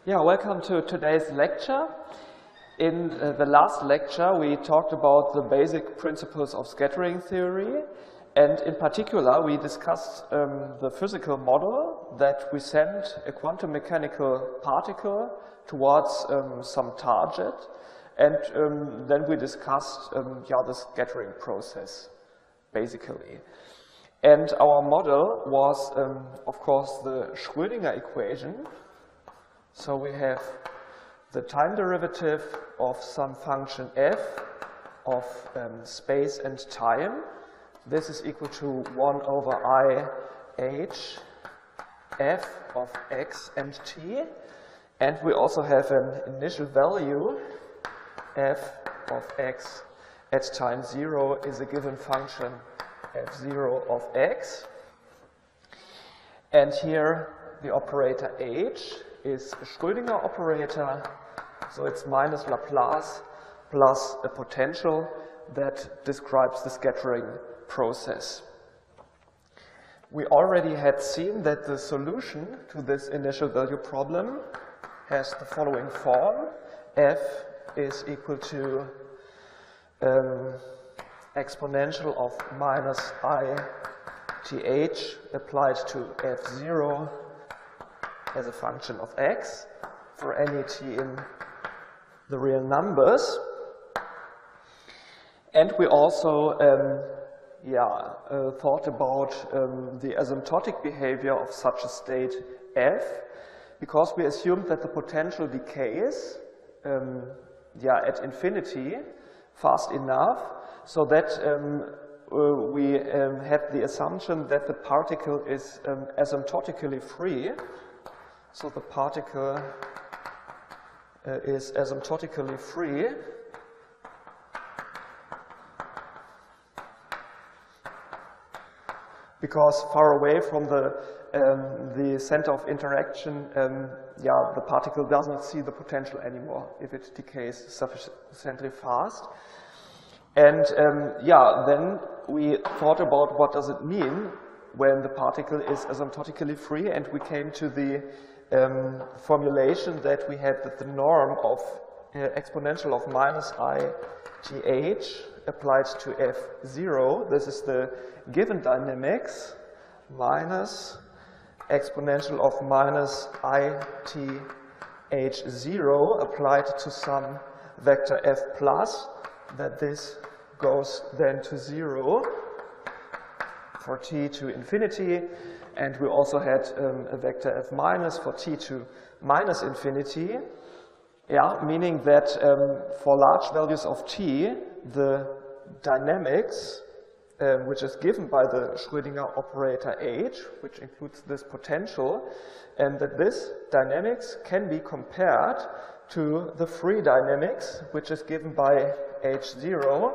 Yeah, welcome to today's lecture. In the last lecture, we talked about the basic principles of scattering theory, and in particular, we discussed the physical model that we send a quantum mechanical particle towards some target, and then we discussed the scattering process, basically. And our model was, of course, the Schrödinger equation. So we have the time derivative of some function f of space and time. This is equal to 1 over I h f of x and t. And we also have an initial value, f of x at time 0 is a given function f0 of x. And here the operator h is a Schrödinger operator, so it's minus Laplace plus a potential that describes the scattering process. We already had seen that the solution to this initial value problem has the following form. F is equal to exponential of minus I th applied to f0 as a function of x for any t in the real numbers. And we also thought about the asymptotic behavior of such a state f, because we assumed that the potential decays at infinity fast enough so that we had the assumption that the particle is asymptotically free. So the particle is asymptotically free because far away from the center of interaction, the particle does not see the potential anymore if it decays sufficiently fast. And then we thought about what does it mean when the particle is asymptotically free, and we came to the formulation that we had that the norm of exponential of minus I th applied to f0, this is the given dynamics, minus exponential of minus I th0 applied to some vector f plus, that this goes then to 0 for t to infinity. And we also had a vector f minus for t to minus infinity, meaning that for large values of t, the dynamics, which is given by the Schrödinger operator h, which includes this potential, and that this dynamics can be compared to the free dynamics, which is given by h0,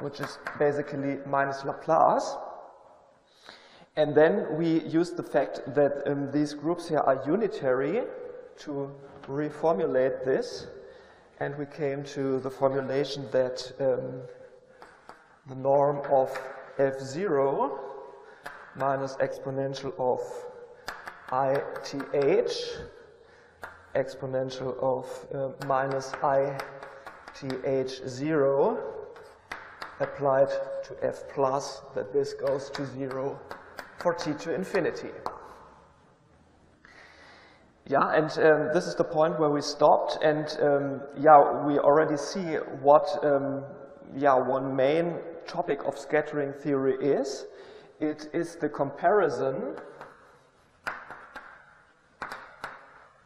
which is basically minus Laplace. And then we used the fact that these groups here are unitary to reformulate this, and we came to the formulation that the norm of f0 minus exponential of I th exponential of minus I th0 applied to f plus, that this goes to 0 for t to infinity. And this is the point where we stopped, and we already see what one main topic of scattering theory is. It is the comparison.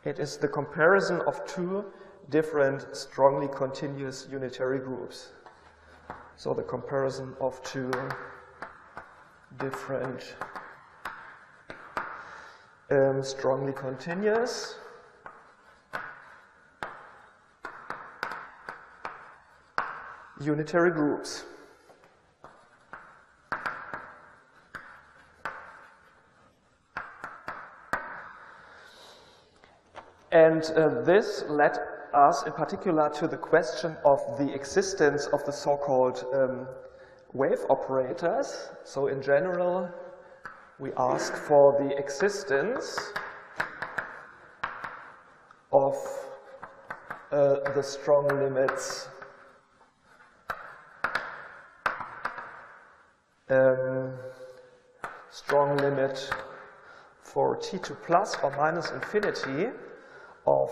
It is the comparison of two different strongly continuous unitary groups. So the comparison of two different strongly continuous unitary groups. And this led us in particular to the question of the existence of the so-called wave operators. So in general, we ask for the existence of the strong limits strong limit for t to plus or minus infinity of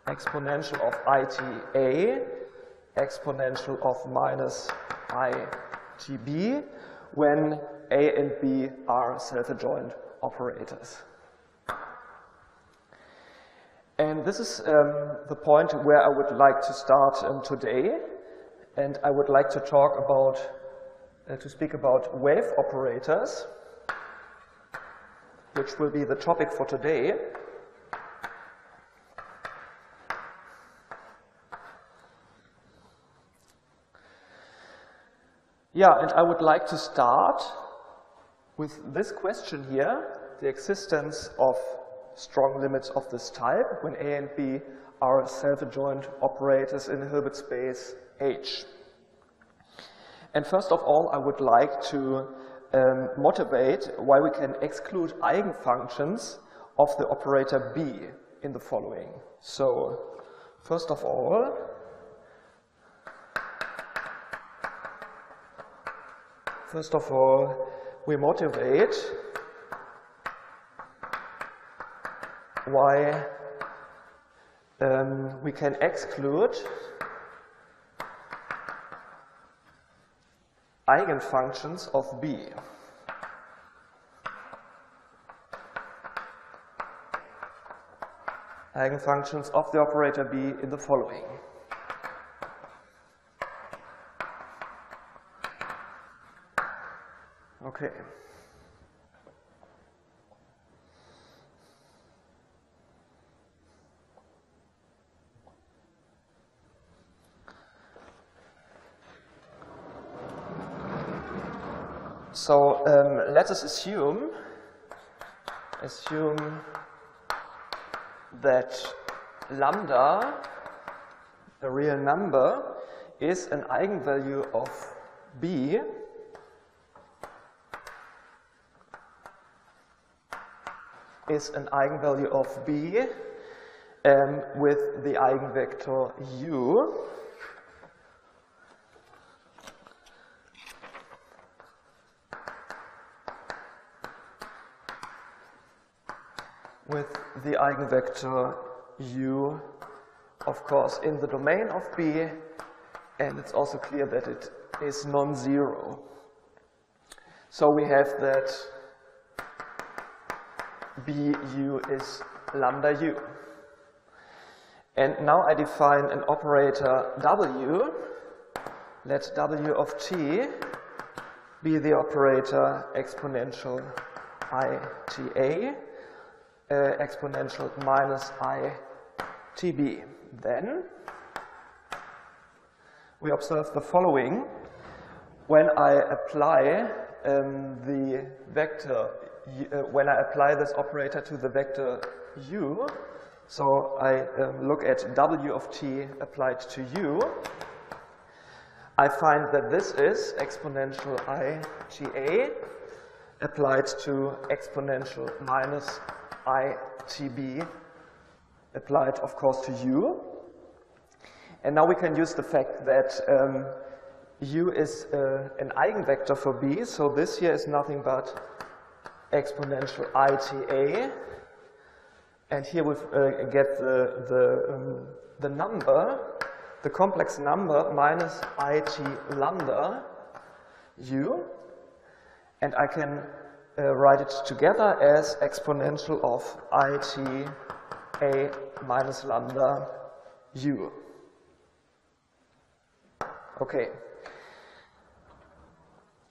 exponential of ita exponential of minus itb when a and b are self-adjoint operators. And this is the point where I would like to start today, and I would like to talk about, to speak about wave operators, which will be the topic for today. Yeah, and I would like to start with this question here, the existence of strong limits of this type when A and B are self-adjoint operators in a Hilbert space H. And first of all, I would like to motivate why we can exclude eigenfunctions of the operator B in the following. So, first of all, we motivate why we can exclude eigenfunctions of B. Eigenfunctions of the operator B in the following. Okay. So let us assume that lambda, a real number, is an eigenvalue of B with the eigenvector u of course, in the domain of B, and it's also clear that it is non-zero. So we have that BU is lambda u. And now I define an operator W. Let W of t be the operator exponential ita, exponential minus itb. Then we observe the following. When I apply the vector, when I apply this operator to the vector u, so I look at W of t applied to u, I find that this is exponential ita applied to exponential minus itb applied, of course, to u. And now we can use the fact that u is an eigenvector for B, so this here is nothing but exponential ita, and here we get the number, the complex number minus it lambda u, and I can write it together as exponential of it a minus lambda u. Okay.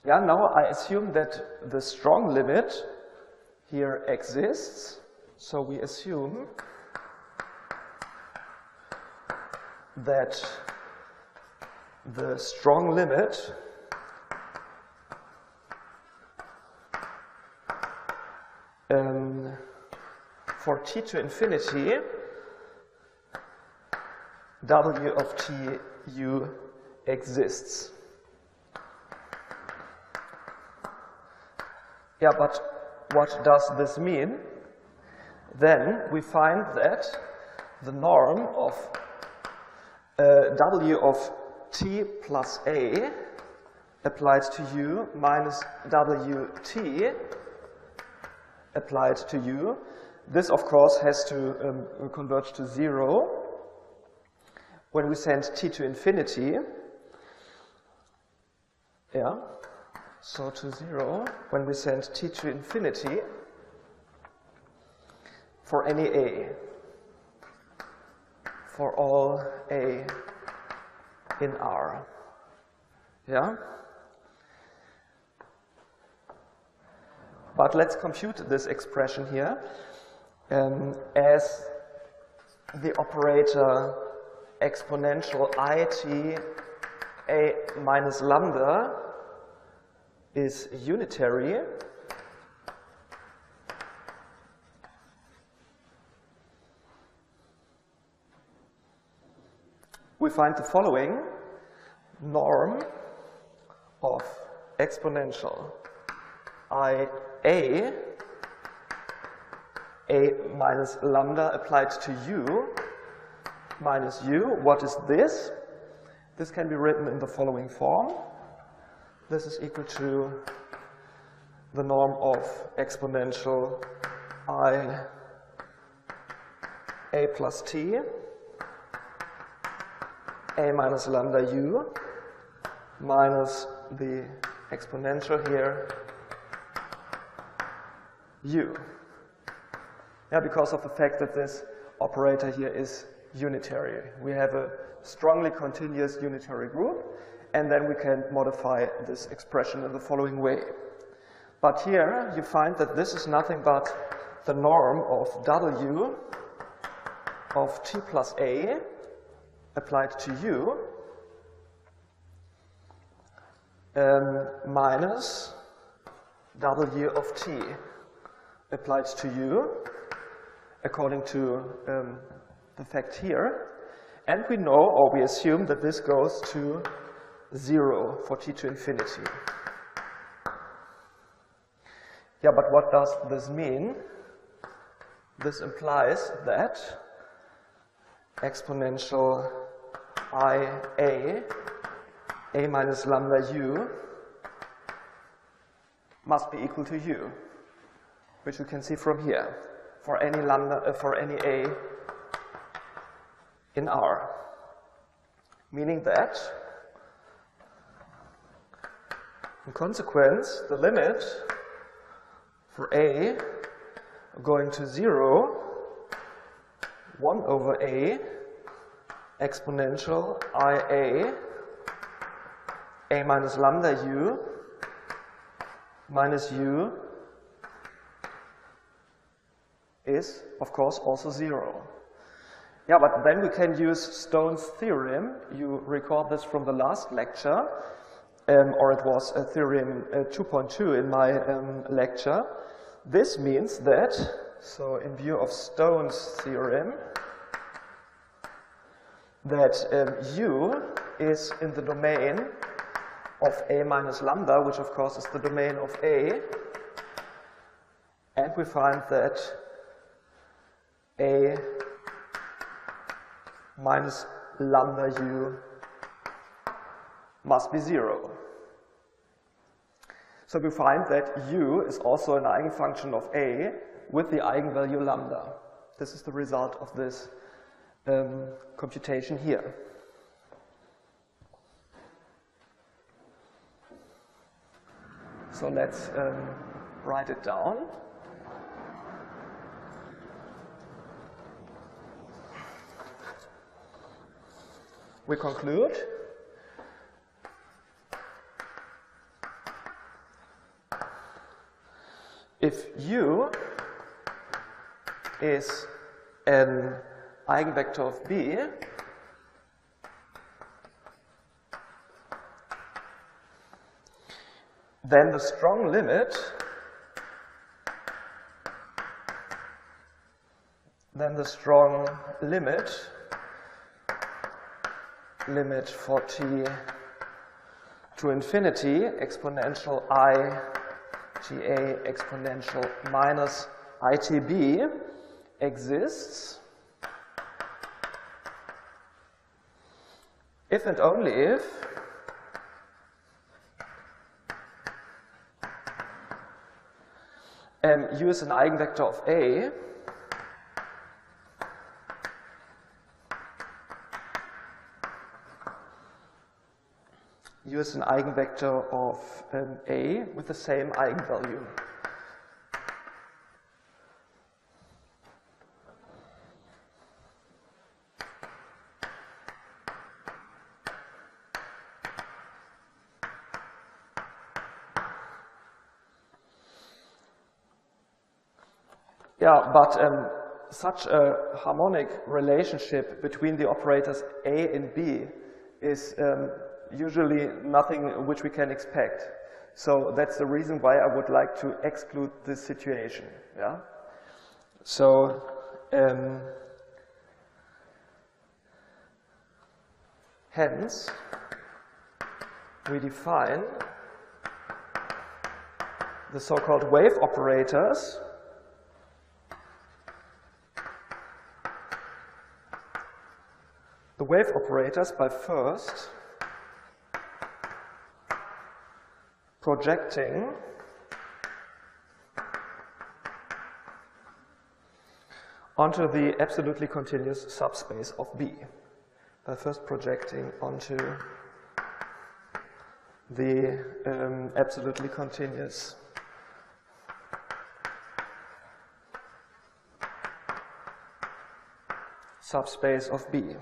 Yeah, now I assume that the strong limit here exists. So we assume that the strong limit for t to infinity, W of t u exists. Yeah, but what does this mean? Then we find that the norm of W of t plus A applied to U minus WT applied to U. This, of course, has to converge to 0 when we send t to infinity. Yeah, so to 0 when we send t to infinity for any A, for all A in R. Yeah? But let's compute this expression here as the operator exponential IT A minus lambda is unitary. We find the following norm of exponential IA A minus lambda applied to U minus U. What is this? This can be written in the following form. This is equal to the norm of exponential I A plus T A minus lambda U minus the exponential here U. Yeah, because of the fact that this operator here is unitary. We have a strongly continuous unitary group, and then we can modify this expression in the following way. But here you find that this is nothing but the norm of W of t plus A applied to U minus W of t applied to U according to the fact here. And we know, or we assume, that this goes to 0 for t to infinity. Yeah, but what does this mean? This implies that exponential IA A minus lambda U must be equal to U, which you can see from here, for any lambda, for any A in R. Meaning that, in consequence, the limit for A going to 0, 1 over A exponential IA A minus lambda U minus U is, of course, also 0. Yeah, but then we can use Stone's theorem. You recall this from the last lecture, or it was a theorem 2.2 in my lecture. This means that, so in view of Stone's theorem, that U is in the domain of A minus lambda, which of course is the domain of A, and we find that A minus lambda U must be 0. So we find that U is also an eigenfunction of A with the eigenvalue lambda. This is the result of this computation here. So let's write it down. We conclude if U is an eigenvector of B, then the strong limit for t to infinity exponential I GA exponential minus ITB exists if and only if U is an eigenvector of A, U is an eigenvector of A with the same eigenvalue. Yeah, but such a harmonic relationship between the operators A and B is usually nothing which we can expect. So that's the reason why I would like to exclude this situation. Yeah. So hence we define the so-called wave operators by first projecting onto the absolutely continuous subspace of B. By first projecting onto the absolutely continuous subspace of B.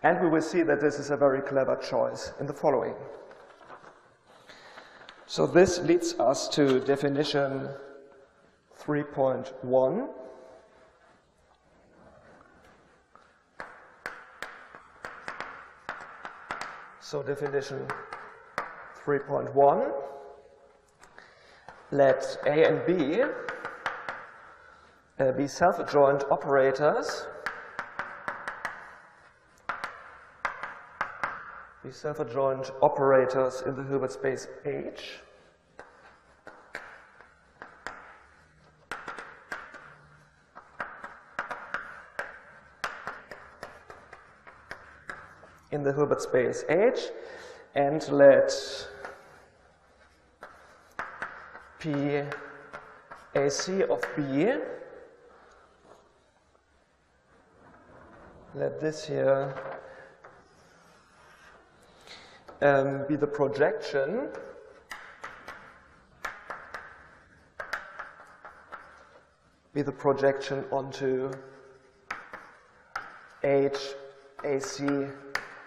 And we will see that this is a very clever choice in the following. So this leads us to definition 3.1. So definition 3.1, let A and B be self-adjoint operators in the Hilbert space H. In the Hilbert space H, and let P AC of B, let this here be the projection onto H AC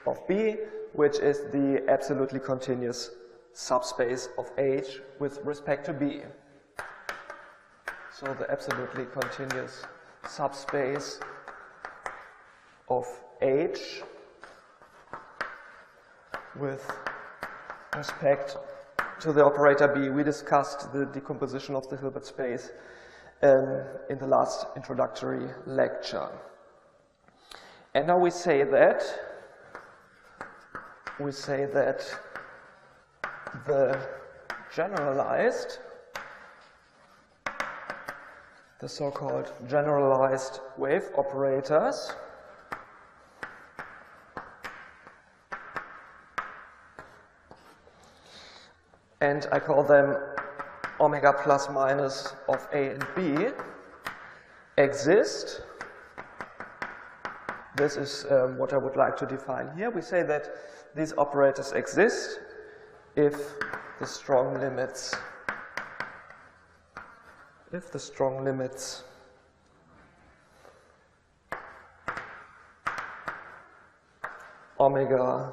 of B, which is the absolutely continuous subspace of H with respect to B. So the absolutely continuous subspace of H with respect to the operator B. We discussed the decomposition of the Hilbert space in the last introductory lecture. And now we say that the generalized, the so-called generalized wave operators and I call them omega plus minus of A and B exist. This is what I would like to define here. We say that these operators exist if the strong limits omega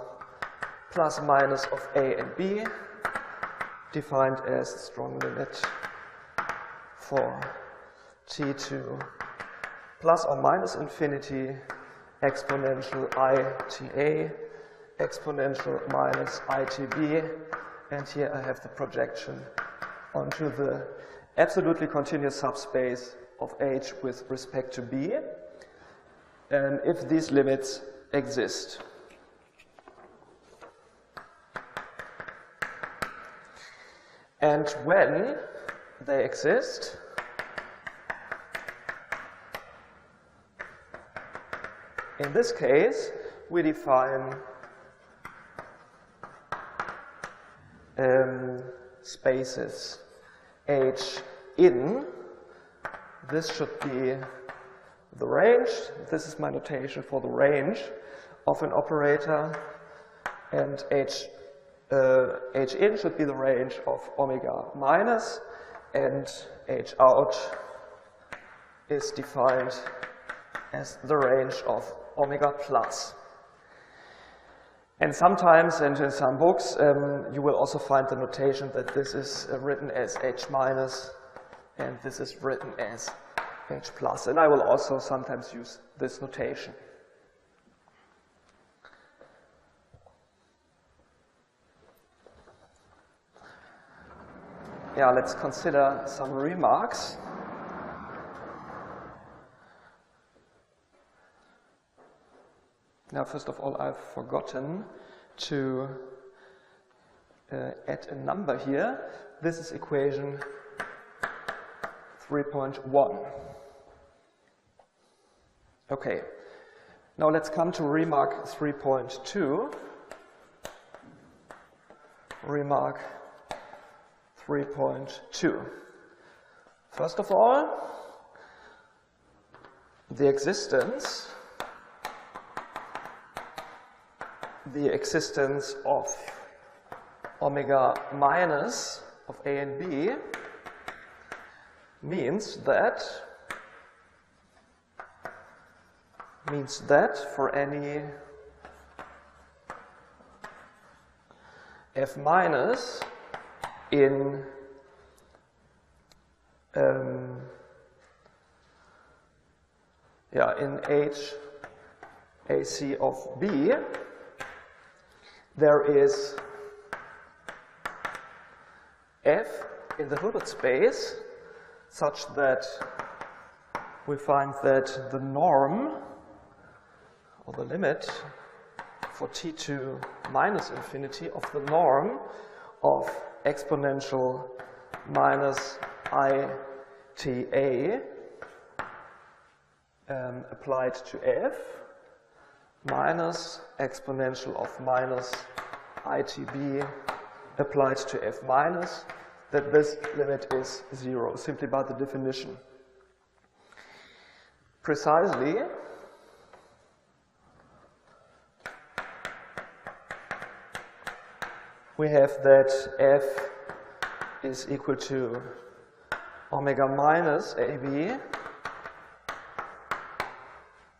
plus minus of A and B, defined as the strong limit for T2 plus or minus infinity exponential ITA exponential minus ITB, and here I have the projection onto the absolutely continuous subspace of H with respect to B, and if these limits exist. And when they exist, In this case, we define spaces H in. This should be the range. This is my notation for the range of an operator, and H in should be the range of omega minus, and H out is defined as the range of omega plus. And sometimes, and in some books, you will also find the notation that this is written as H minus and this is written as H plus. And I will also sometimes use this notation. Yeah, let's consider some remarks. Now, first of all, I've forgotten to add a number here. This is equation 3.1. Okay, now let's come to remark 3.2. Remark 3.2. First of all, the existence of omega minus of A and B means that for any F minus in H AC of B, there is F in the Hilbert space such that we find that the norm or the limit for t to minus infinity of the norm of exponential minus ITA applied to F minus exponential of minus ITB applied to F minus, that this limit is 0, simply by the definition. Precisely, we have that F is equal to omega minus AB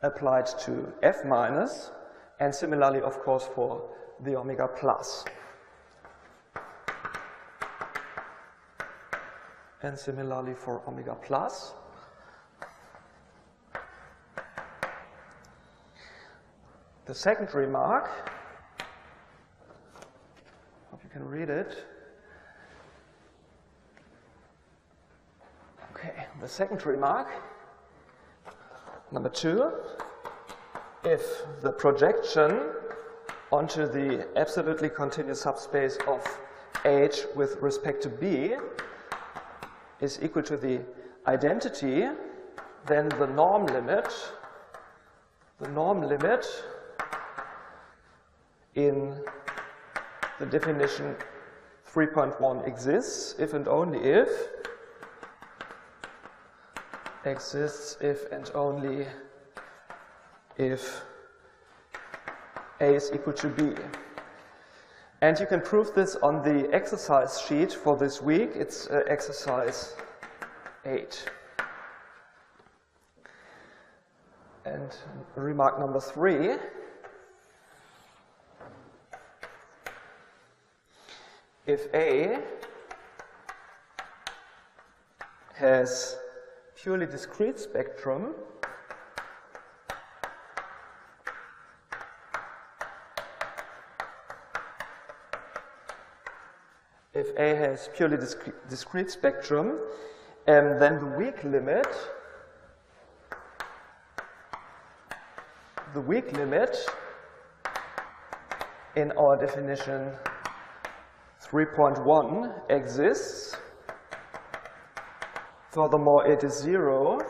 applied to F minus, and similarly, of course, for the omega plus. And similarly for omega plus. The second remark, hope you can read it. Okay, the second remark, number 2, if the projection onto the absolutely continuous subspace of H with respect to B is equal to the identity, then the norm limit in the definition 3.1 exists if and only if A is equal to B. And you can prove this on the exercise sheet for this week. It's exercise 8. And remark number 3. If A has purely discrete spectrum, then the weak limit in our definition 3.1 exists. Furthermore, it is 0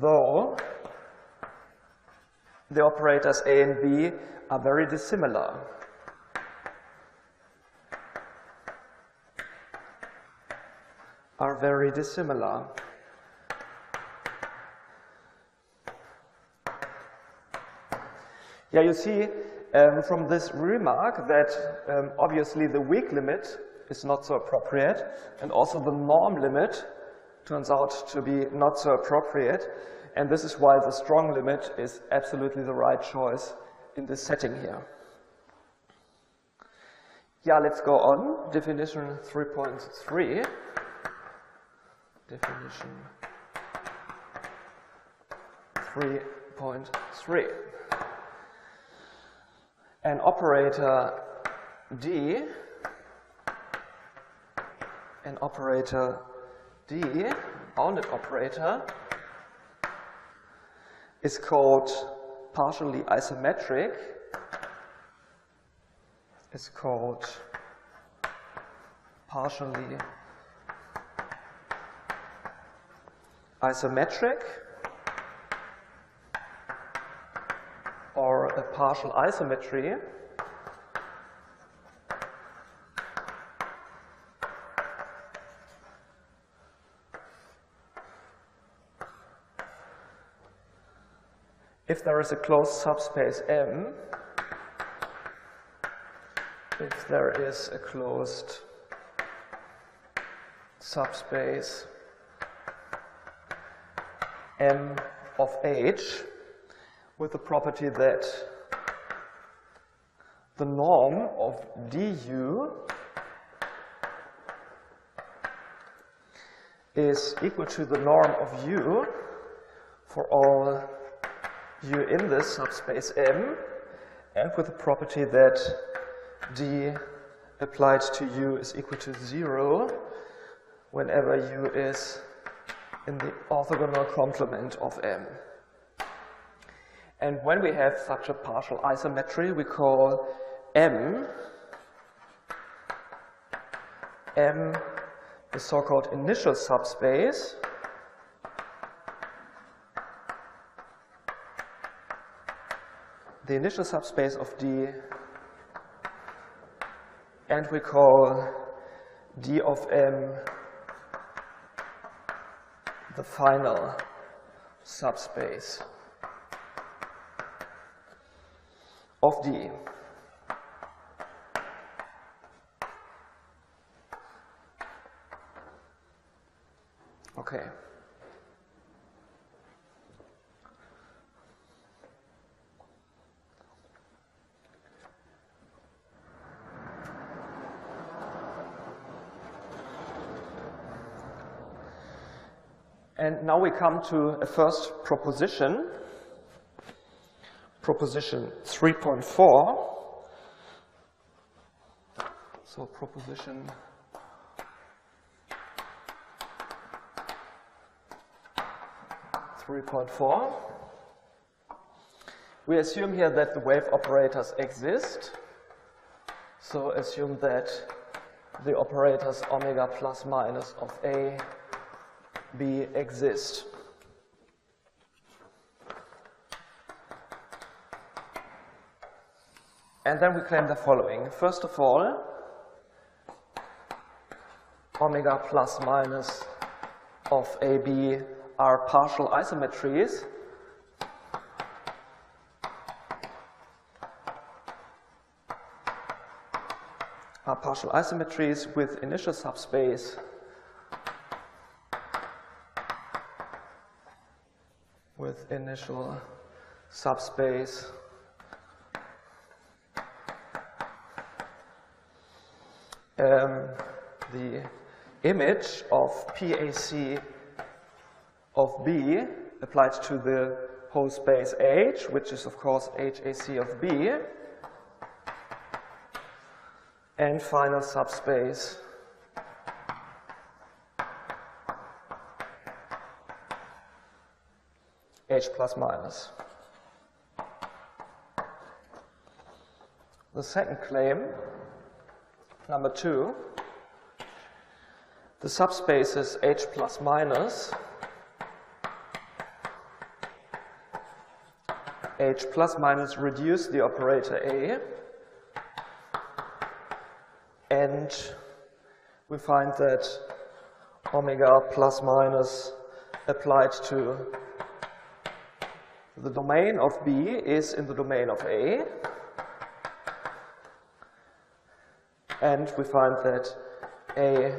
though the operators A and B are very dissimilar. Yeah, you see from this remark that obviously the weak limit is not so appropriate, and also the norm limit turns out to be not so appropriate, and this is why the strong limit is absolutely the right choice in this setting here. Yeah, let's go on. Definition 3.3. Definition 3.3. An operator D, bounded operator, is called partially isometric. Or a partial isometry. If there is a closed subspace M, if there is a closed subspace M of H with the property that the norm of du is equal to the norm of u for all u in this subspace M, and with the property that d applied to u is equal to 0 whenever u is in the orthogonal complement of M. And when we have such a partial isometry, we call M the so-called initial subspace. The initial subspace of D, and we call D of M the final subspace of D. Okay. And now we come to a first proposition, proposition 3.4. So proposition 3.4. We assume here that the wave operators exist. So assume that the operators omega plus minus of A, B exist. And then we claim the following. First of all, omega plus minus of AB are partial isometries. Are partial isometries with initial subspace the image of PAC of B applied to the whole space H, which is of course HAC of B, and final subspace H plus minus. The second claim, number 2, the subspaces H plus minus H plus minus reduce the operator A, and we find that omega plus minus applied to the domain of B is in the domain of A, and we find that A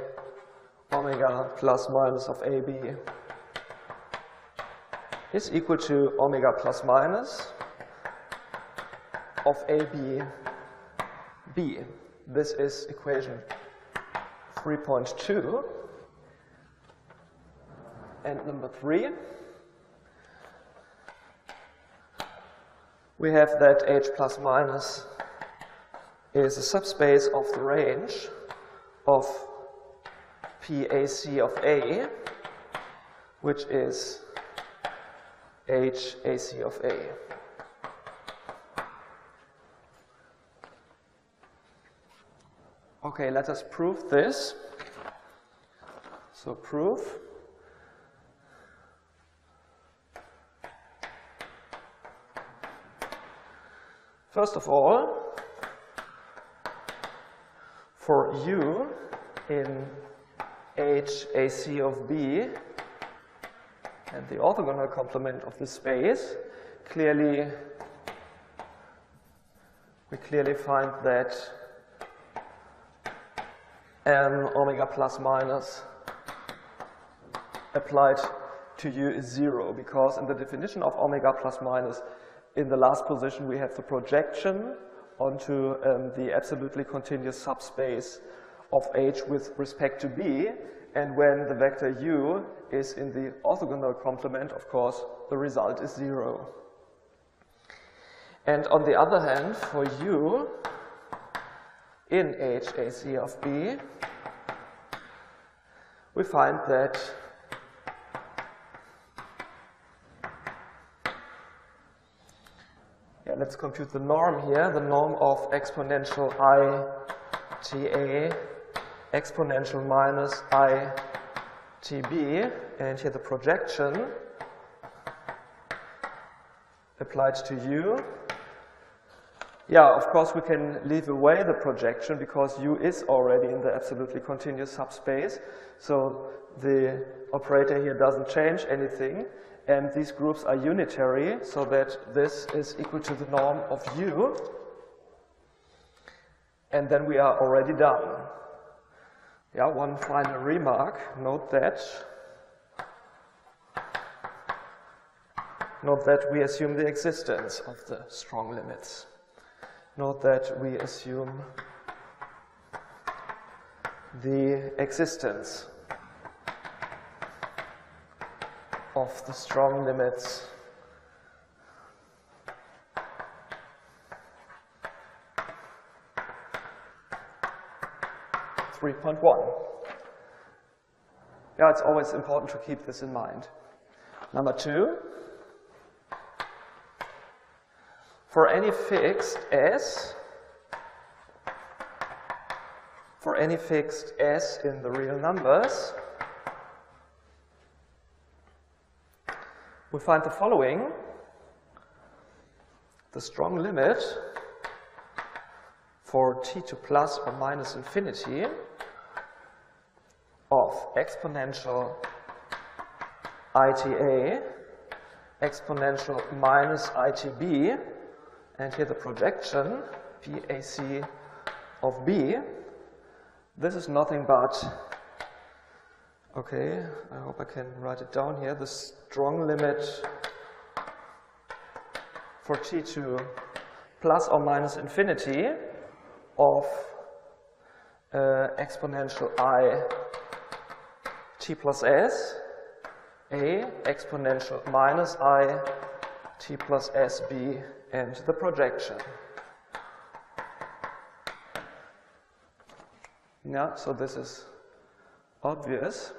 omega plus minus of AB is equal to omega plus minus of AB B. This is equation 3.2. And number 3, we have that H plus minus is a subspace of the range of PAC of A, which is HAC of A. Okay, let us prove this. So proof. First of all, for U in HAC of B and the orthogonal complement of the space, we clearly find that M omega plus minus applied to U is 0, because in the definition of omega plus minus, in the last position we have the projection onto the absolutely continuous subspace of H with respect to B, and when the vector U is in the orthogonal complement, of course, the result is 0. And on the other hand, for U in HAC of B, we find that let's compute the norm here, the norm of exponential ITA exponential minus ITB, and here the projection applied to U. Yeah, of course we can leave away the projection because U is already in the absolutely continuous subspace, so the operator here doesn't change anything. And these groups are unitary, so that this is equal to the norm of U. And then we are already done. Yeah, one final remark. Note that we assume the existence of the strong limits. Note that we assume the existence of the strong limits Yeah, it's always important to keep this in mind. Number 2, for any fixed S in the real numbers, we find the following. The strong limit for t to plus or minus infinity of exponential ITA exponential minus ITB, and here the projection PAC of B, this is nothing but, okay, I hope I can write it down here, the strong limit for t to plus or minus infinity of exponential I t plus s, A exponential minus I t plus s b, and the projection. Yeah, so this is obvious.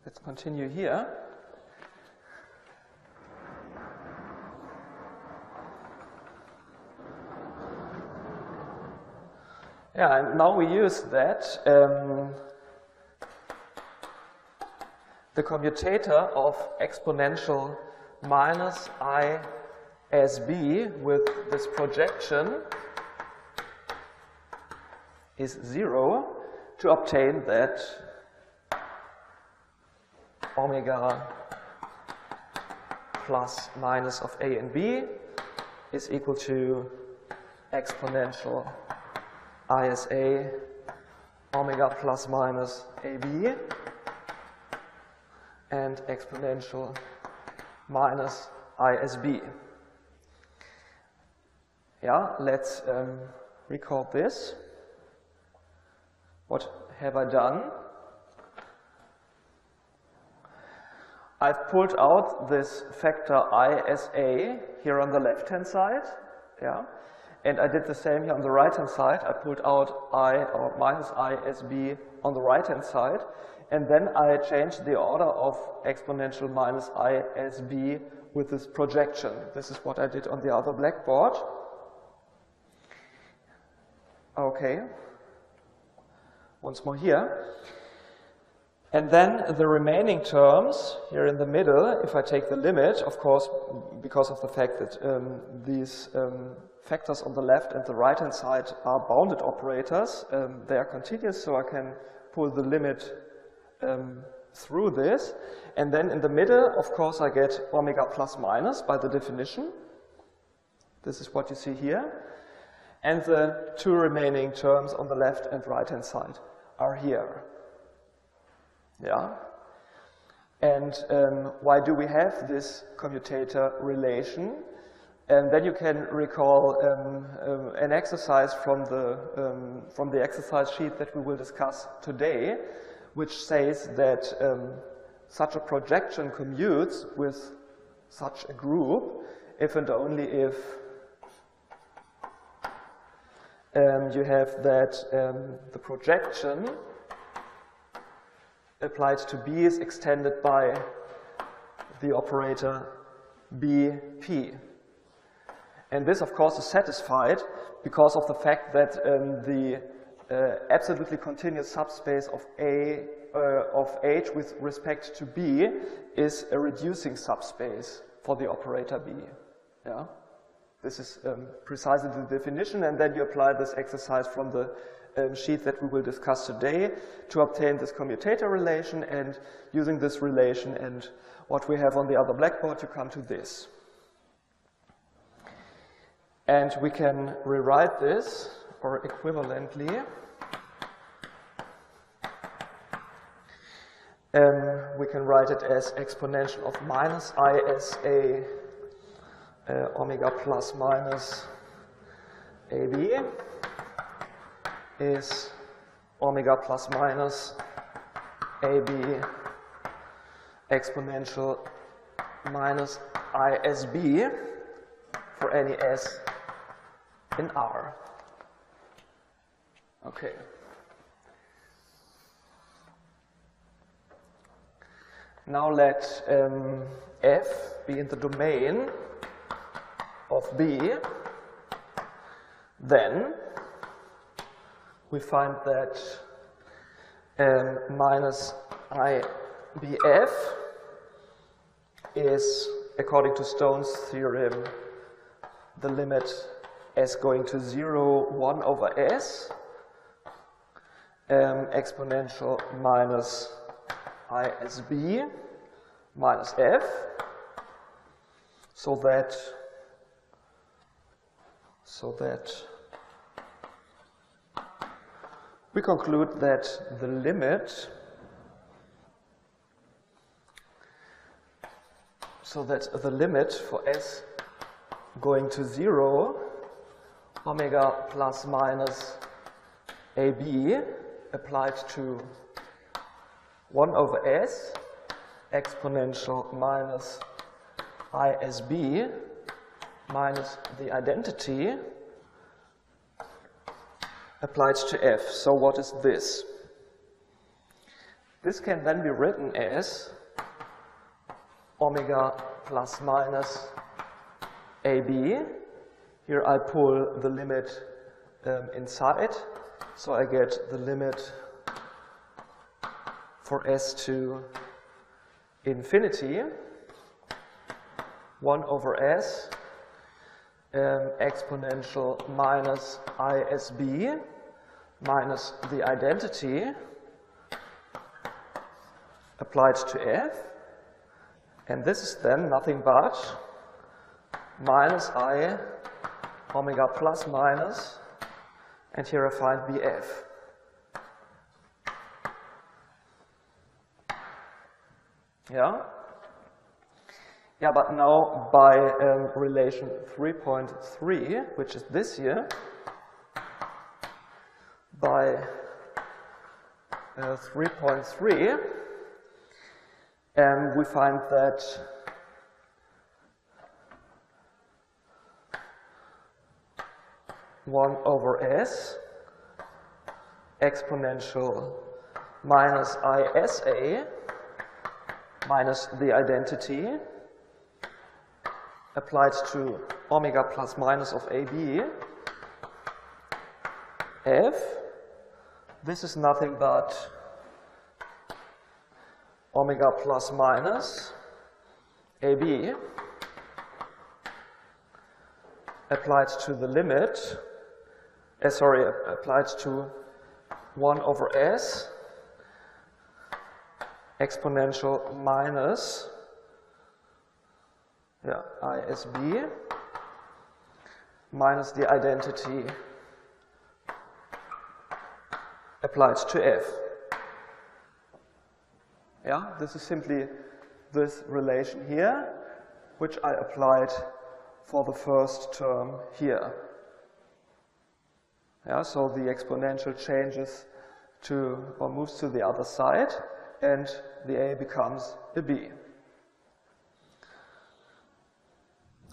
Let's continue here. Yeah, and now we use that the commutator of exponential minus ISB with this projection is 0 to obtain that omega plus minus of A and B is equal to exponential ISA omega plus minus AB and exponential minus ISB. Yeah, let's recall this. What have I done? I've pulled out this factor ISA here on the left-hand side, yeah, and I did the same here on the right-hand side. I pulled out I or minus ISB on the right-hand side, and then I changed the order of exponential minus ISB with this projection. This is what I did on the other blackboard. Okay, once more here. And then the remaining terms here in the middle, if I take the limit, of course, because of the fact that these factors on the left and the right-hand side are bounded operators, they are continuous, so I can pull the limit through this. And then in the middle, of course, I get omega plus minus by the definition. This is what you see here. And the two remaining terms on the left and right-hand side are here. Yeah, and why do we have this commutator relation? And then you can recall an exercise from the exercise sheet that we will discuss today, which says that such a projection commutes with such a group if and only if you have that the projection applied to B is extended by the operator BP. And this, of course, is satisfied because of the fact that the absolutely continuous subspace of H with respect to B is a reducing subspace for the operator B. Yeah? This is precisely the definition, and then you apply this exercise from the sheet that we will discuss today to obtain this commutator relation, and using this relation and what we have on the other blackboard, you come to this. And we can rewrite this, or equivalently, we can write it as exponential of minus ISA omega plus minus AB is omega plus minus AB exponential minus ISB for any S in R. Okay. Now let F be in the domain of B. Then we find that minus IBF is, according to Stone's theorem, the limit S going to 0, 1 over S, exponential minus ISB minus F, so that we conclude that the limit, for S going to 0, omega plus minus AB applied to 1 over S, exponential minus ISB minus the identity applied to F. So what is this? This can then be written as omega plus minus AB. Here I pull the limit inside, so I get the limit for S to infinity 1 over s exponential minus ISB minus the identity applied to f, and this is then nothing but minus I omega plus minus, and here I find Bf. Yeah? Yeah, but now by relation 3.3, which is this here, by 3.3, we find that one over s exponential minus ISA minus the identity applied to omega plus minus of AB f. This is nothing but omega plus minus AB applied to the limit, applied to 1 over s exponential minus ISB minus the identity applied to f. Yeah, this is simply this relation here, which I applied for the first term here. Yeah, so the exponential changes to, or moves to the other side, and the A becomes a B.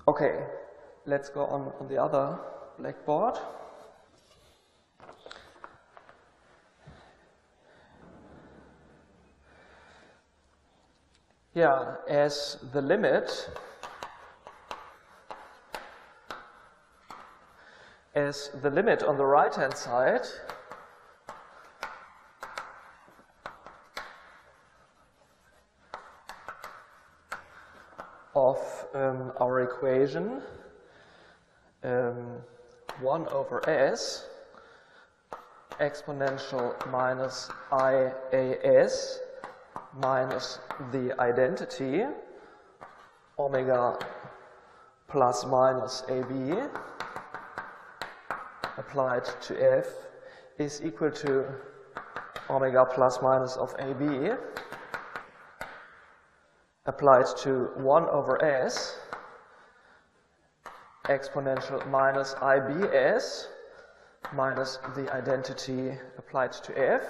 Okay, let's go on the other blackboard. Yeah, as the limit on the right-hand side of our equation 1 over s exponential minus IAS minus the identity omega plus minus AB applied to f is equal to omega plus minus of AB applied to 1 over s exponential minus IBS minus the identity applied to f.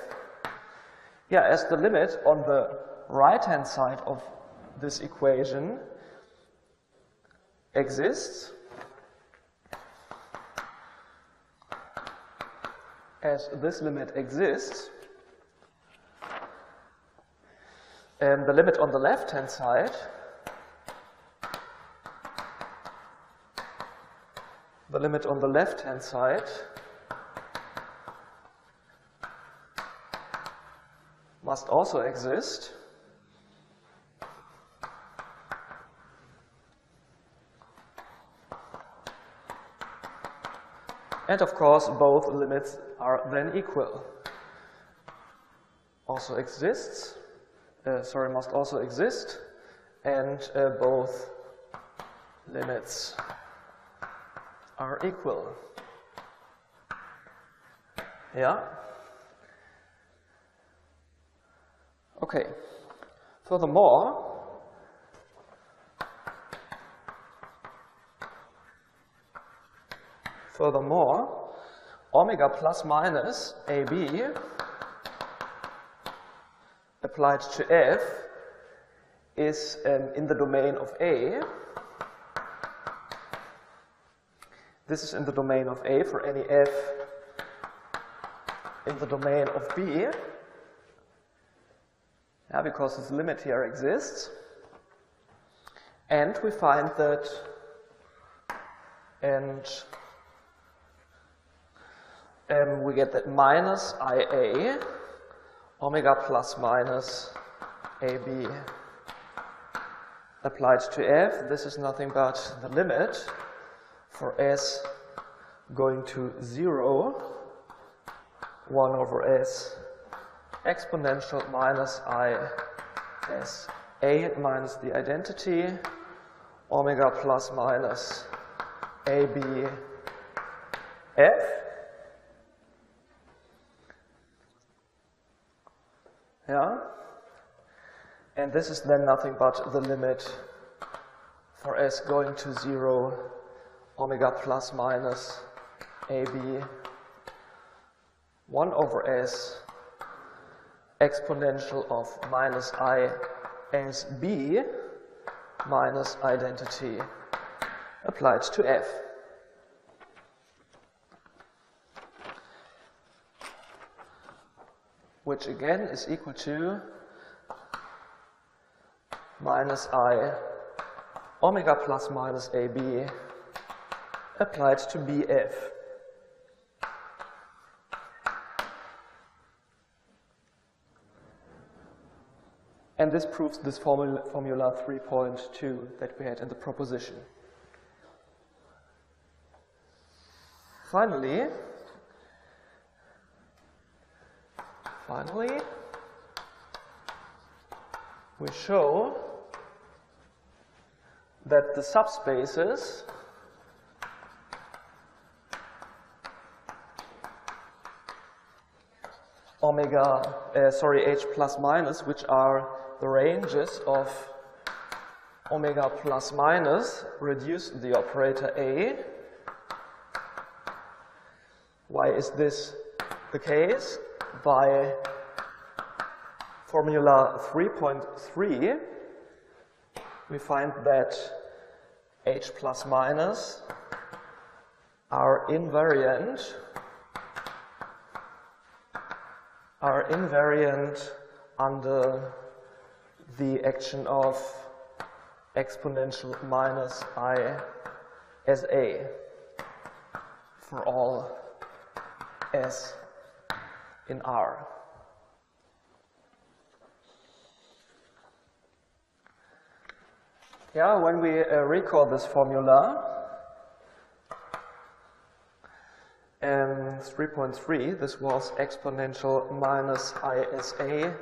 Yeah, as the limit on the right-hand side of this equation exists, as this limit exists, and the limit on the left-hand side must also exist. And of course, both limits are then equal. Must also exist, and both limits are equal. Yeah? Okay. Furthermore, omega plus minus AB applied to f is in the domain of A. This is in the domain of A for any f in the domain of B. Yeah, because this limit here exists. And we find that, we get that minus IA omega plus minus AB applied to f. This is nothing but the limit for s going to 0, 1 over s exponential minus I s a minus the identity, omega plus minus ab f. Yeah? And this is then nothing but the limit for s going to 0, omega plus minus ab 1 over s exponential of minus I as b minus identity applied to f. Which again is equal to minus I omega plus minus AB applied to BF. And this proves this formula 3.2 that we had in the proposition. Finally, we show that the subspaces H plus minus, which are the ranges of omega plus minus, reduce the operator A. Why is this the case? By formula 3.3, we find that H plus minus are invariant under the action of exponential minus I as A for all S in R. Yeah, when we recall this formula, 3.3, this was exponential minus ISA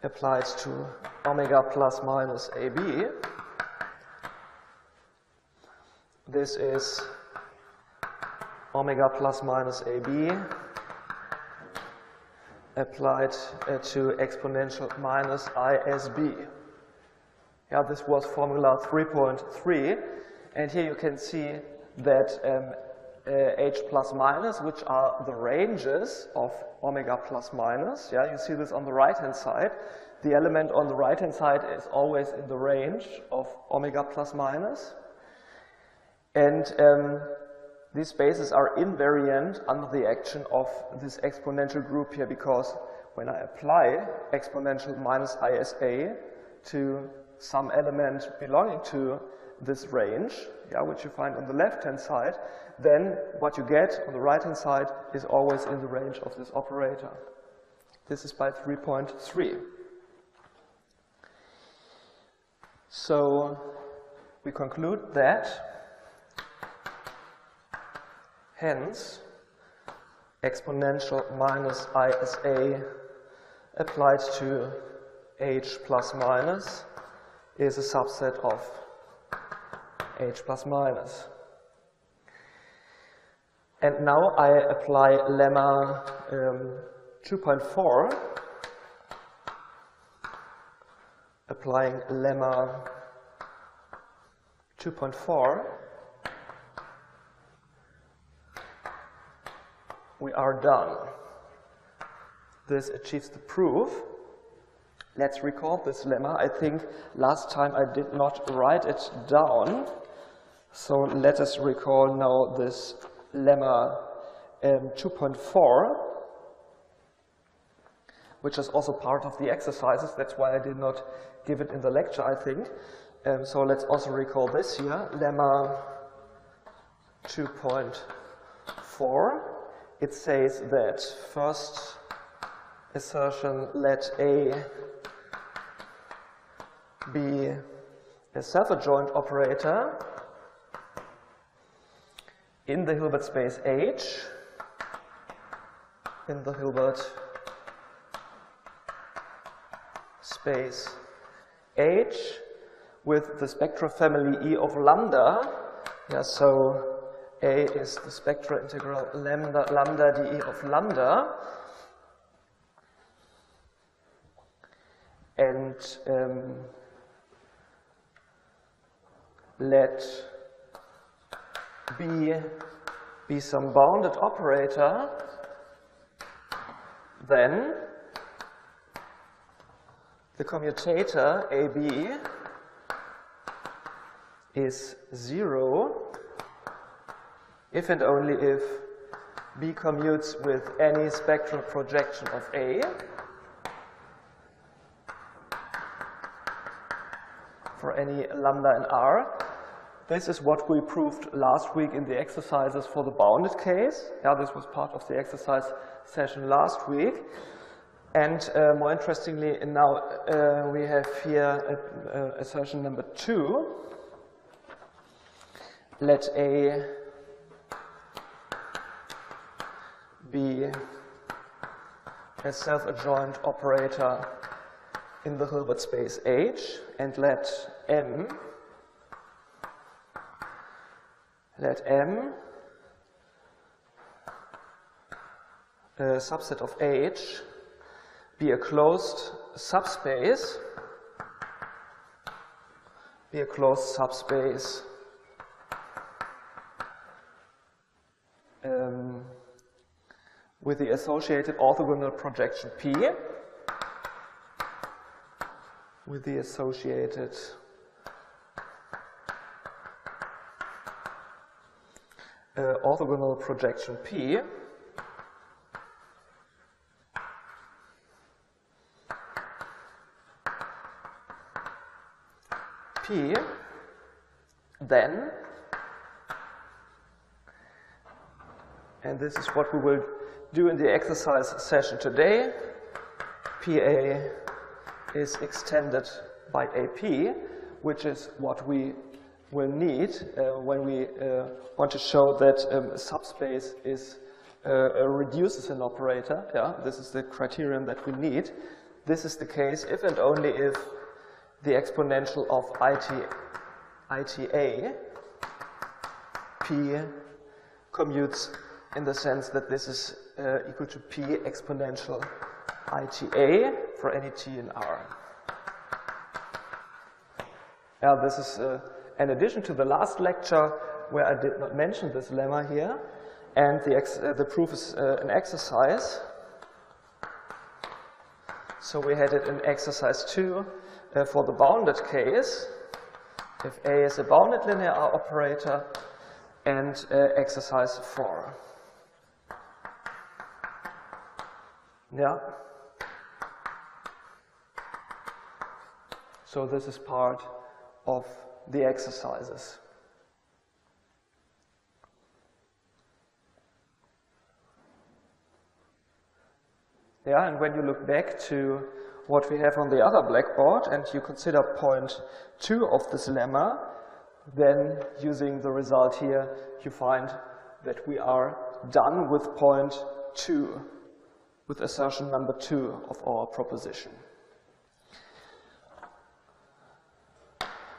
applied to omega plus minus AB. This is omega plus minus AB applied to exponential minus ISB. Yeah, this was formula 3.3, and here you can see that H plus minus, which are the ranges of omega plus minus. Yeah, you see this on the right-hand side. The element on the right-hand side is always in the range of omega plus minus. And these spaces are invariant under the action of this exponential group here, because when I apply exponential minus ISA to some element belonging to this range, yeah, which you find on the left-hand side, then what you get on the right-hand side is always in the range of this operator. This is by 3.3. So we conclude that hence exponential minus ISA applied to H plus minus is a subset of H plus minus. And now I apply lemma 2.4. Applying lemma 2.4, we are done. This achieves the proof. Let's recall this lemma. I think last time I did not write it down. So let us recall now this lemma 2.4, which is also part of the exercises. That's why I did not give it in the lecture, I think. So let's also recall this here, lemma 2.4. It says that first assertion, let A be a self-adjoint operator in the Hilbert space H, in the Hilbert space H, with the spectral family E of lambda. Yeah, so A is the spectral integral lambda dE of lambda. And let B be some bounded operator, then the commutator AB is 0 if and only if B commutes with any spectral projection of A for any lambda in R. This is what we proved last week in the exercises for the bounded case. Yeah, this was part of the exercise session last week. And more interestingly, now we have here assertion number 2. Let A be a self-adjoint operator in the Hilbert space H, and let M a subset of H be a closed subspace, with the associated orthogonal projection P, with the associated orthogonal projection P, then, and this is what we will do in the exercise session today, PA is extended by AP, which is what we will need when we want to show that a subspace is reduces an operator. Yeah, this is the criterion that we need. This is the case if and only if the exponential of ITA P commutes in the sense that this is equal to P exponential ITA for any t in R. Now this is an addition to the last lecture where I did not mention this lemma here, and the proof is an exercise. So we had it in exercise 2 for the bounded case, if A is a bounded linear operator, and exercise 4. Yeah. So this is part of the exercises. Yeah, and when you look back to what we have on the other blackboard and you consider point 2 of this lemma, then using the result here, you find that we are done with point 2, with assertion number 2 of our proposition.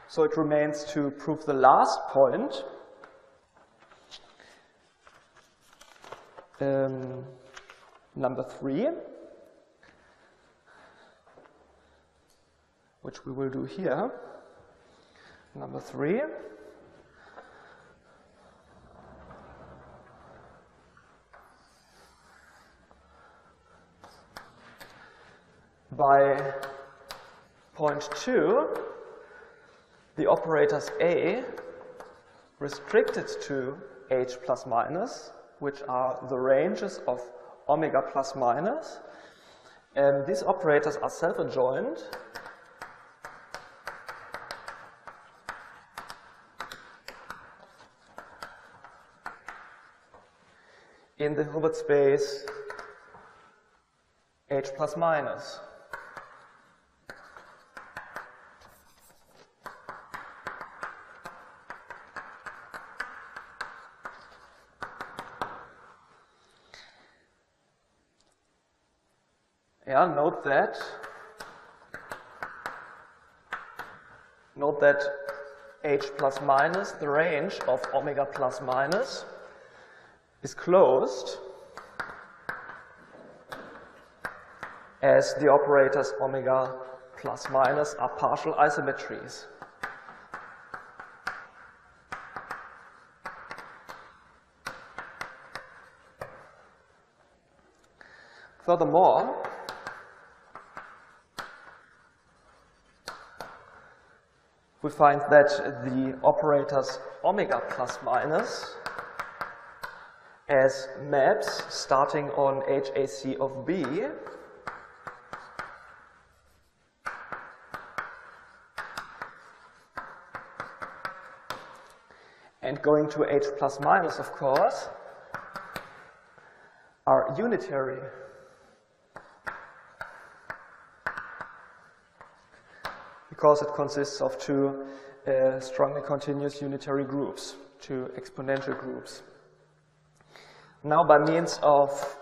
So it remains to prove the last point, number 3, which we will do here. Number 3. By point 2, the operators A restricted to H plus minus, which are the ranges of omega plus minus, and these operators are self-adjoint in the Hilbert space H plus minus. Yeah, note that h plus minus, the range of omega plus minus, is closed as the operators omega plus minus are partial isometries. Furthermore, we find that the operators omega plus minus as maps starting on HAC of B and going to H plus minus, of course, are unitary. Because it consists of two strongly continuous unitary groups, two exponential groups. Now, by means of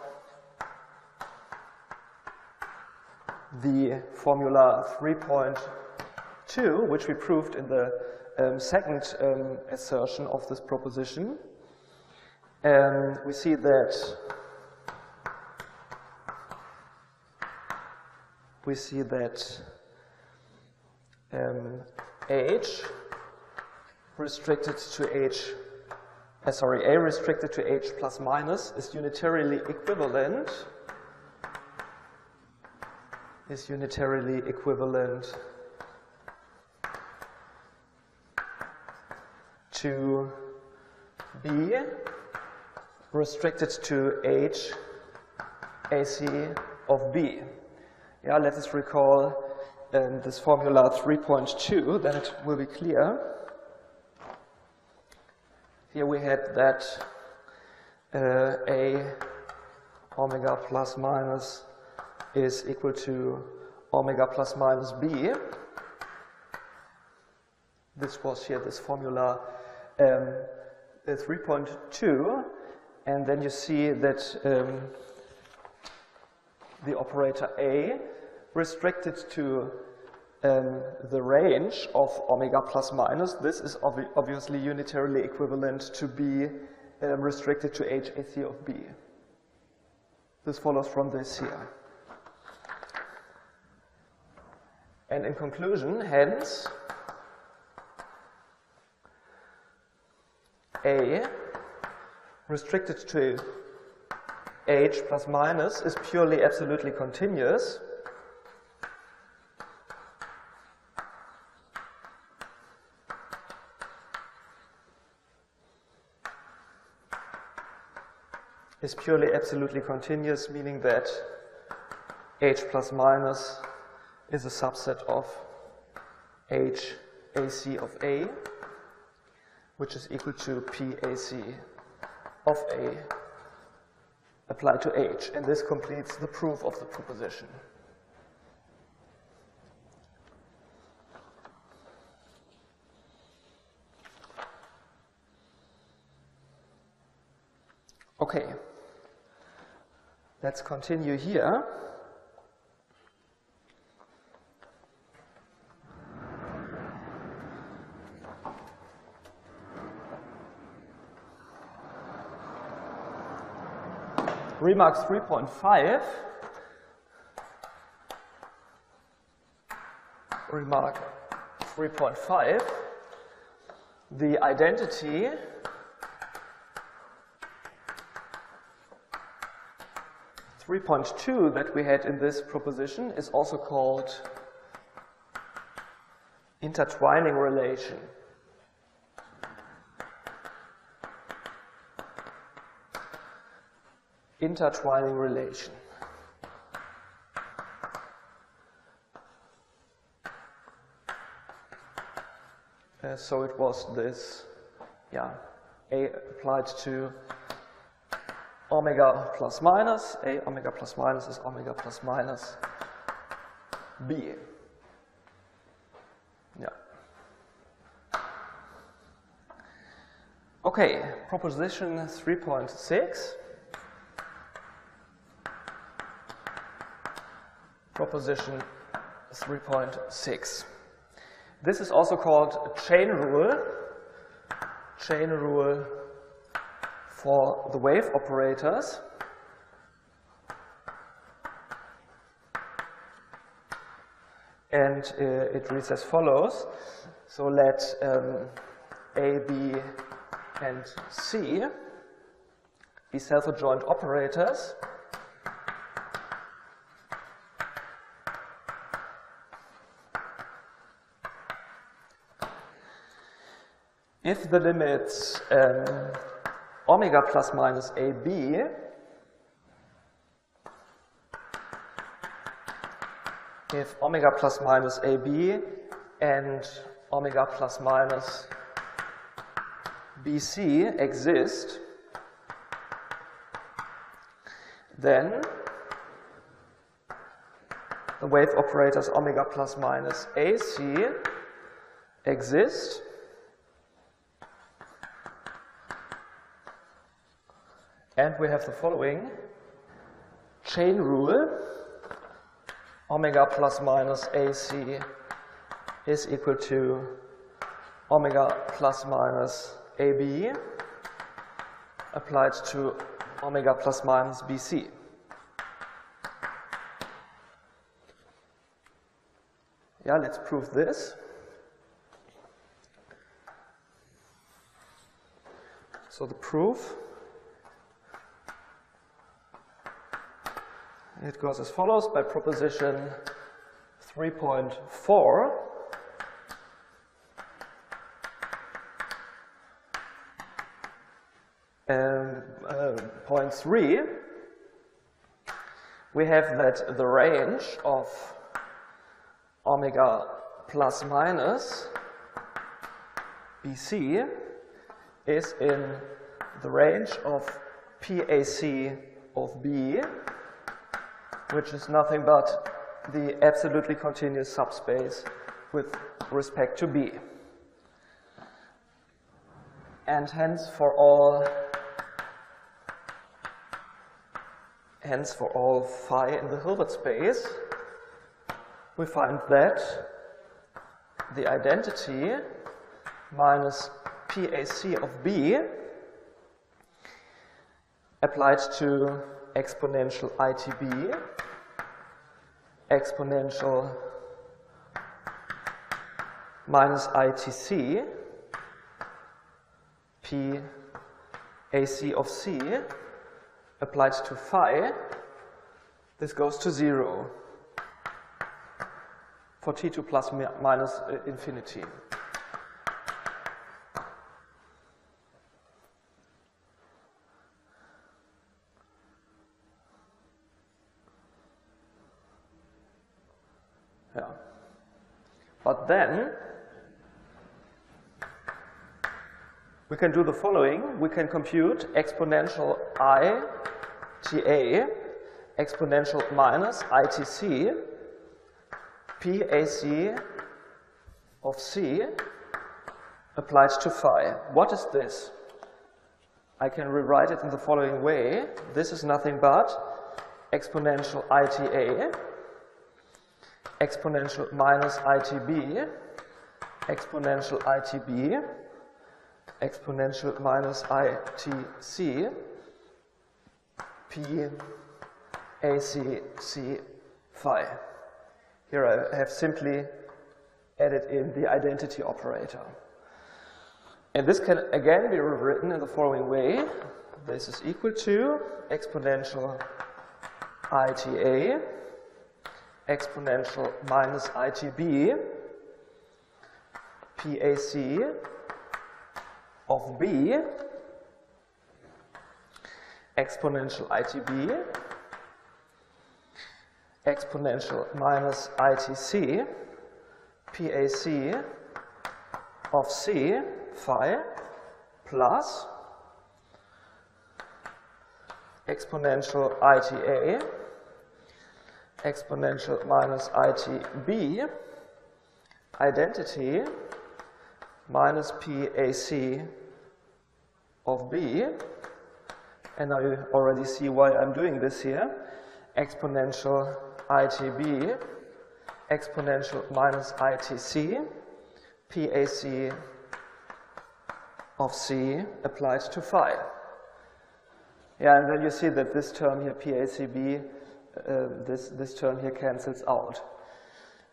the formula 3.2, which we proved in the second assertion of this proposition, we see that H restricted to H, A restricted to H plus minus is unitarily equivalent to B restricted to H AC of B. Yeah, let us recall this formula 3.2, then it will be clear. Here we had that A omega plus minus is equal to omega plus minus B. This was here this formula 3.2, and then you see that the operator A restricted to the range of omega plus minus. This is obviously unitarily equivalent to B restricted to HAC of B. This follows from this here. And in conclusion, hence, A restricted to H plus minus is purely absolutely continuous. Is purely absolutely continuous, meaning that H plus minus is a subset of HAC of A, which is equal to PAC of A applied to H. And this completes the proof of the proposition. Okay, let's continue here. Remark 3.5. Remark 3.5. The identity (3.2) that we had in this proposition is also called intertwining relation. Intertwining relation. So it was this, A applied to omega plus minus. A omega plus minus is omega plus minus B. Yeah. Okay, proposition 3.6. proposition 3.6. This is also called a chain rule for the wave operators. And it reads as follows. So let A, B, and C be self-adjoint operators. If the limits omega plus minus AB if omega plus minus AB and omega plus minus BC exist, then the wave operators omega plus minus AC exist, and we have the following chain rule: omega plus minus AC is equal to omega plus minus AB applied to omega plus minus BC. Yeah, let's prove this. So the proof, it goes as follows by proposition 3.4. Point 3, we have that the range of omega plus minus BC is in the range of PAC of B, which is nothing but the absolutely continuous subspace with respect to B. And hence for all phi in the Hilbert space, we find that the identity minus PAC of B applied to exponential ITB, exponential minus ITC, PAC of C applied to phi, this goes to 0 for T2 plus minus infinity. Yeah. But then we can do the following. We can compute exponential ITA, exponential minus ITC, PAC of C applied to phi. What is this? I can rewrite it in the following way. This is nothing but exponential ITA, exponential minus ITB, exponential ITB, exponential minus ITC, PACC phi. Here I have simply added in the identity operator. And this can again be rewritten in the following way. This is equal to exponential ITA, exponential minus ITB, PAC of B, exponential ITB, exponential minus ITC, PAC of C phi plus exponential ITA, exponential minus ITB, identity minus PAC of B, and now you already see why I'm doing this here, exponential ITB exponential minus ITC PAC of C applied to phi. Yeah, and then you see that this term here, PACB, this term here cancels out.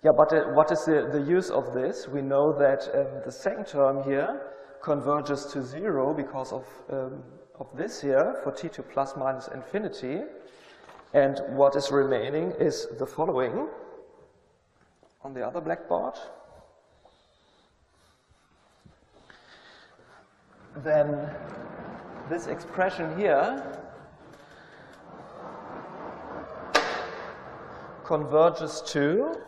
Yeah, but what is the use of this? We know that the second term here converges to 0 because of this here for t to plus minus infinity. And what is remaining is the following on the other blackboard. Then this expression here converges to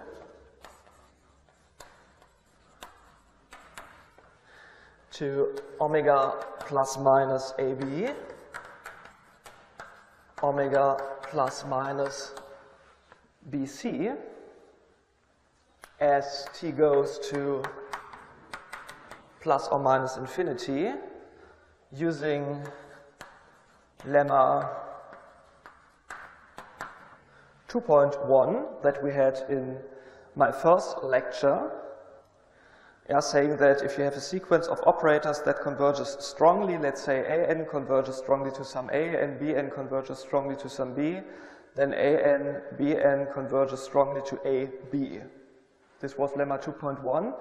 omega plus minus AB, omega plus minus BC, as t goes to plus or minus infinity, using lemma 2.1 that we had in my first lecture. Yeah, saying that if you have a sequence of operators that converges strongly, let's say an converges strongly to some a and bn converges strongly to some b, then an, bn converges strongly to a, b. This was lemma 2.1,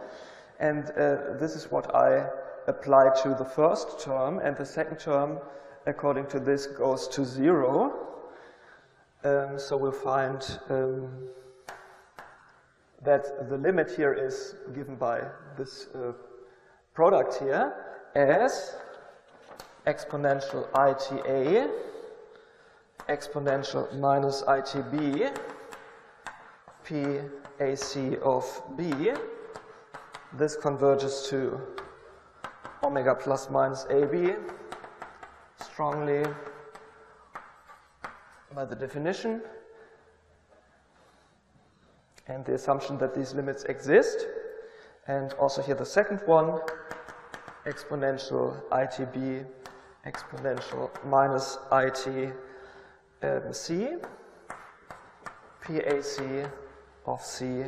and this is what I apply to the first term, and the second term, according to this, goes to 0. So we'll find that the limit here is given by this product here as exponential ITA exponential minus ITB PAC of B. This converges to omega plus minus AB strongly by the definition and the assumption that these limits exist. And also here the second one, exponential ITB exponential minus ITC PAC of C.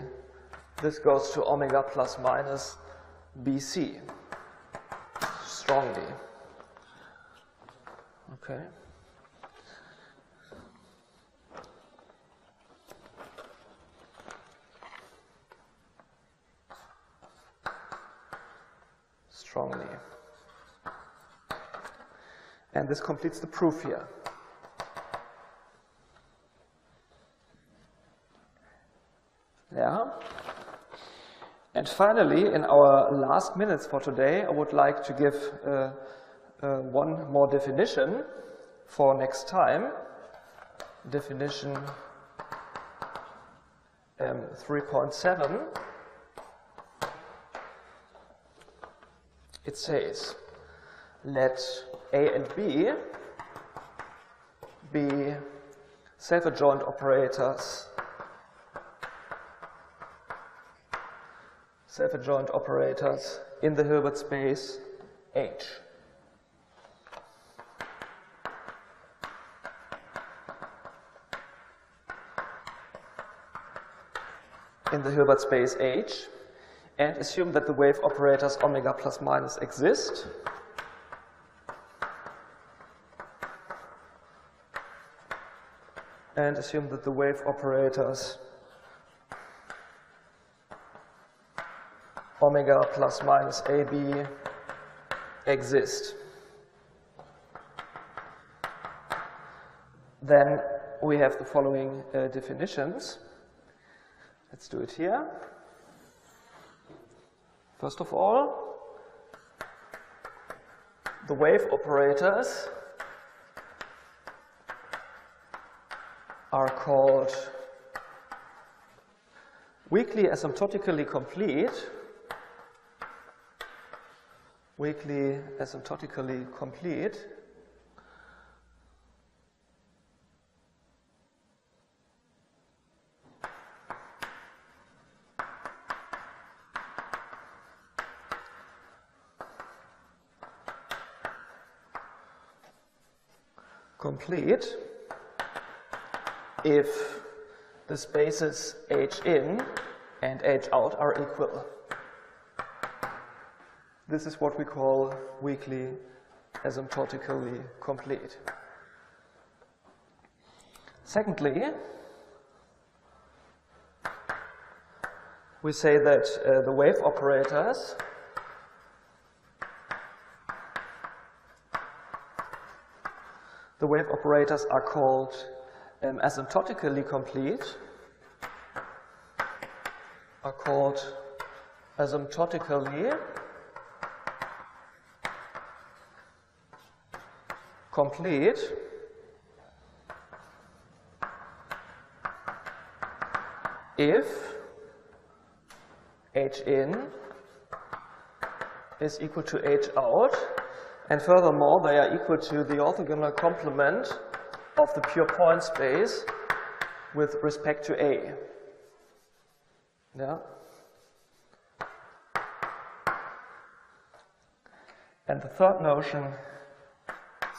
This goes to omega plus minus BC strongly. Okay. Strongly. And this completes the proof here. Yeah. And finally, in our last minutes for today, I would like to give one more definition for next time. Definition 3.7. It says, let A and B be self-adjoint operators in the Hilbert space H. In the Hilbert space H, and assume that the wave operators omega plus minus exist. And assume that the wave operators omega plus minus AB exist. Then we have the following definitions. Let's do it here. First of all, the wave operators are called weakly asymptotically complete. Weakly asymptotically complete. Complete if the spaces H in and H out are equal. This is what we call weakly asymptotically complete. Secondly, we say that the wave operators are called asymptotically complete, if H in is equal to H out, and furthermore they are equal to the orthogonal complement of the pure point space with respect to A. Yeah. And the third notion,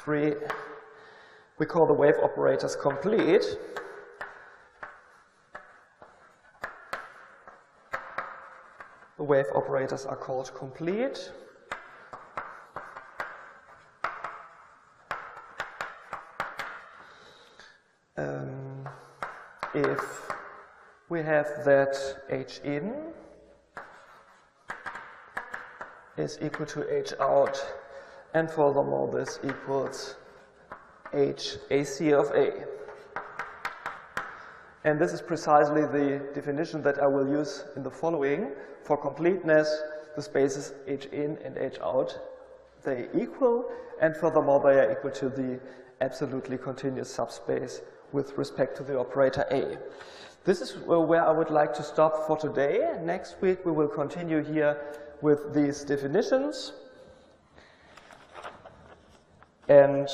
3, we call the wave operators complete. The wave operators are called complete if we have that H in is equal to H out, and furthermore this equals H AC of A. And this is precisely the definition that I will use in the following. For completeness, the spaces H in and H out, they equal, and furthermore they are equal to the absolutely continuous subspace with respect to the operator A. This is where I would like to stop for today. Next week we will continue here with these definitions, and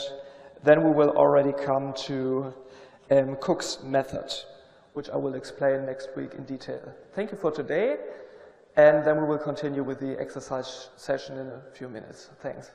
then we will already come to Cook's method, which I will explain next week in detail. Thank you for today, and then we will continue with the exercise session in a few minutes. Thanks.